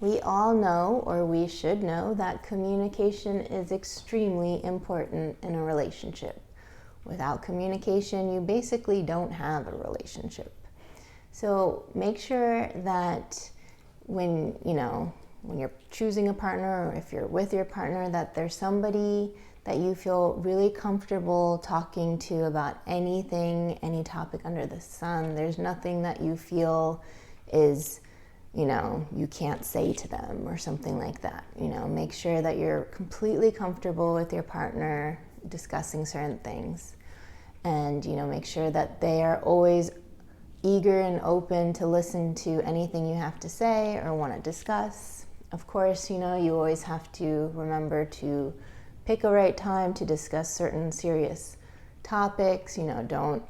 We all know, or we should know, that communication is extremely important in a relationship. Without communication, you basically don't have a relationship. So make sure that when you're choosing a partner, or if you're with your partner, that there's somebody that you feel really comfortable talking to about anything, any topic under the sun. There's nothing that you feel is, you can't say to them or something like that. Make sure that you're completely comfortable with your partner discussing certain things. And, make sure that they are always eager and open to listen to anything you have to say or want to discuss. Of course, you always have to remember to pick a right time to discuss certain serious topics. Don't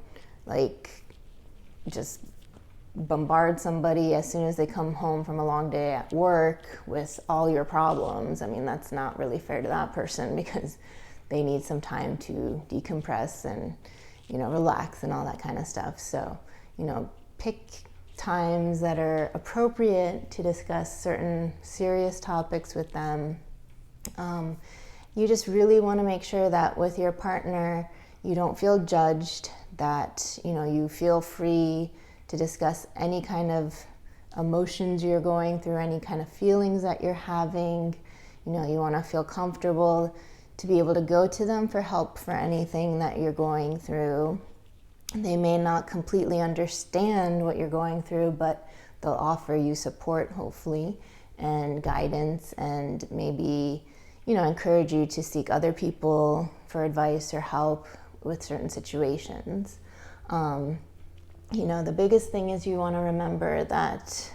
just bombard somebody as soon as they come home from a long day at work with all your problems. That's not really fair to that person, because they need some time to decompress and, relax and all that kind of stuff. So, pick times that are appropriate to discuss certain serious topics with them. You just really want to make sure that with your partner, you don't feel judged, that, you feel free to discuss any kind of emotions you're going through, any kind of feelings that you're having. You want to feel comfortable to be able to go to them for help for anything that you're going through. They may not completely understand what you're going through, but they'll offer you support, hopefully, and guidance, and maybe, encourage you to seek other people for advice or help with certain situations. The biggest thing is you want to remember that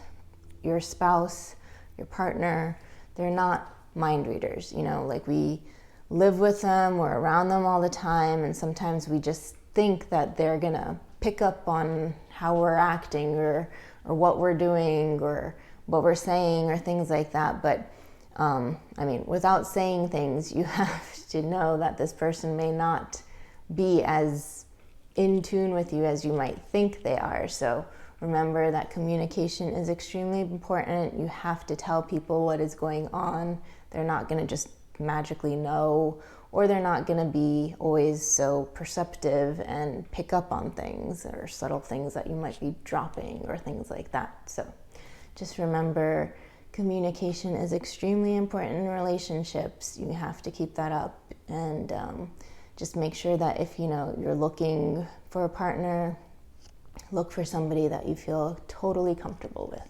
your spouse, your partner, they're not mind readers. We live with them, we're around them all the time, and sometimes we just think that they're gonna pick up on how we're acting or what we're doing or what we're saying or things like that. But without saying things, you have to know that this person may not be as in tune with you as you might think they are. So remember that communication is extremely important. You have to tell people what is going on. They're not going to just magically know, or they're not going to be always so perceptive and pick up on things or subtle things that you might be dropping or things like that. So just remember, communication is extremely important in relationships. You have to keep that up, and just make sure that if you're looking for a partner, look for somebody that you feel totally comfortable with.